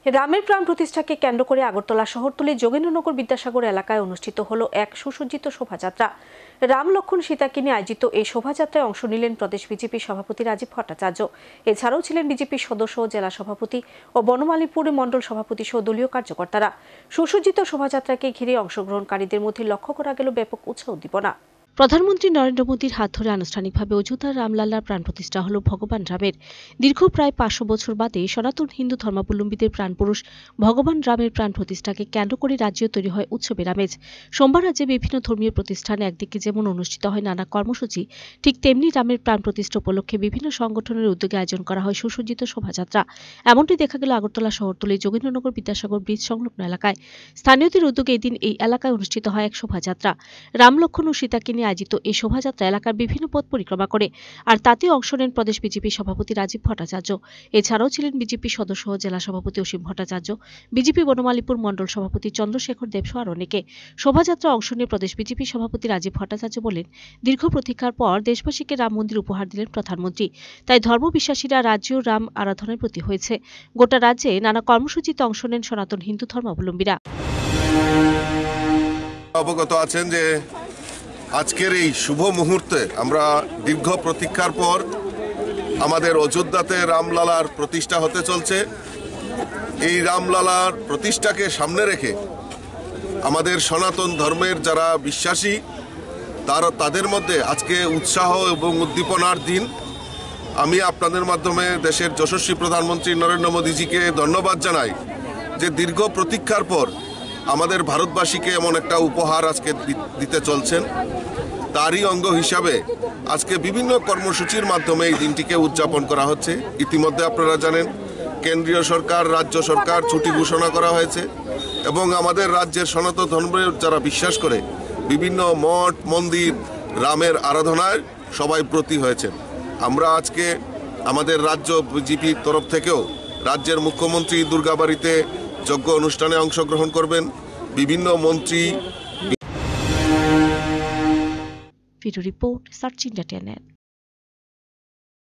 রামের প্রাণ প্রতিষ্ঠাকে কেন্দ্র করে আগরতলা শহরতলি যোগেন্দ্রনগর বিদ্যাসাগর এলাকায় অনুষ্ঠিত হলো এক সুসজ্জিত শোভাযাত্রা। রাম লক্ষ্মণ সীতাকে নিয়ে আয়োজিত এই শোভাযাত্রায় অংশ নিলেন প্রদেশ বিজেপি সভাপতি রাজীব ভট্টাচার্য। এছাড়াও ছিলেন বিজেপির সদস্য, জেলা সভাপতি ও বনমালীপুর মণ্ডল সভাপতি সহ দলীয় কার্যকর্তারা। সুসজ্জিত শোভাযাত্রাকে ঘিরে অংশগ্রহণকারীদের মধ্যে লক্ষ্য করা গেল ব্যাপক উৎসাহ উদ্দীপনা। প্রধানমন্ত্রী নরেন্দ্র মোদীর হাত ধরে আনুষ্ঠানিকভাবে অযোধ্যার রামলালার প্রাণ প্রতিষ্ঠা হল ভগবান রামের। দীর্ঘ প্রায় 500 বছর বাদে সনাতন হিন্দু ধর্মাবলম্বীদের প্রাণপুরুষ ভগবান রামের প্রাণ প্রতিষ্ঠাকে কেন্দ্র করে রাজ্যে তৈরি হয় উৎসবের আমেজ। সোমবার রাজ্যে বিভিন্ন ধর্মীয় প্রতিষ্ঠানে একদিকে যেমন অনুষ্ঠিত হয় নানা কর্মসূচি, ঠিক তেমনি রামের প্রাণ প্রতিষ্ঠা উপলক্ষে বিভিন্ন সংগঠনের উদ্যোগে আয়োজন করা হয় সুসজ্জিত শোভাযাত্রা। এমনটি দেখা গেল আগরতলা শহরতলি যোগেন্দ্রনগর বিদ্যাসাগর ব্রিজ সংলগ্ন এলাকায়। স্থানীয়দের উদ্যোগে এদিন এই এলাকায় অনুষ্ঠিত হয় এক শোভাযাত্রা। রাম লক্ষ্মণ ও সীতাকে নিয়ে আয়োজিত এই শোভাযাত্রা এলাকার বিভিন্ন পথ পরিক্রমা করে, আর তাতে অংশ নেন প্রদেশ বিজেপি সভাপতি রাজীব ভট্টাচার্য। এছাড়াও ছিলেন বিজেপি সদস্য ও জেলা সভাপতি অসীম ভট্টাচার্য, বিজেপি বনমালীপুর মণ্ডল সভাপতি চন্দ্রশেখর দেবসহ আর অনেকে। শোভাযাত্রা অংশ নিয়ে প্রদেশ বিজেপি সভাপতি রাজীব ভট্টাচার্য বলেন, দীর্ঘ প্রতীক্ষার পর দেশবাসীকে রাম মন্দির উপহার দিলেন প্রধানমন্ত্রী। তাই ধর্মবিশ্বাসীরা রাজ্যেও রাম আরাধনার প্রতি হয়েছে। গোটা রাজ্যে নানা কর্মসূচিতে অংশ নেন সনাতন হিন্দু ধর্মাবলম্বীরা। অবগত আছেন যে আজকের এই শুভ মুহূর্তে আমরা দীর্ঘ প্রতীক্ষার পর আমাদের অযোধ্যাতে রামলালার প্রতিষ্ঠা হতে চলছে। এই রামলালার প্রতিষ্ঠাকে সামনে রেখে আমাদের সনাতন ধর্মের যারা বিশ্বাসী তাদের মধ্যে আজকে উৎসাহ এবং উদ্দীপনার দিন। আমি আপনাদের মাধ্যমে দেশের যশস্বী প্রধানমন্ত্রী নরেন্দ্র মোদীজিকে ধন্যবাদ জানাই যে দীর্ঘ প্রতীক্ষার পর আমাদের ভারতবাসীকে এমন একটা উপহার আজকে দিতে চলছেন। তারই অঙ্গ হিসাবে আজকে বিভিন্ন কর্মসূচির মাধ্যমে এই দিনটিকে উদযাপন করা হচ্ছে। ইতিমধ্যে আপনারা জানেন কেন্দ্রীয় সরকার, রাজ্য সরকার ছুটি ঘোষণা করা হয়েছে এবং আমাদের রাজ্যের সনাতন ধর্মের যারা বিশ্বাস করে বিভিন্ন মঠ মন্দির রামের আরাধনায় সবাই ব্রতী হয়েছেন। আমরা আজকে আমাদের রাজ্য বিজেপির তরফ থেকেও রাজ্যের মুখ্যমন্ত্রী দুর্গাবাড়িতে যজ্ঞ অনুষ্ঠানে অংশগ্রহণ করবেন। বিভিন্ন মন্ত্রী। Video report search India channel.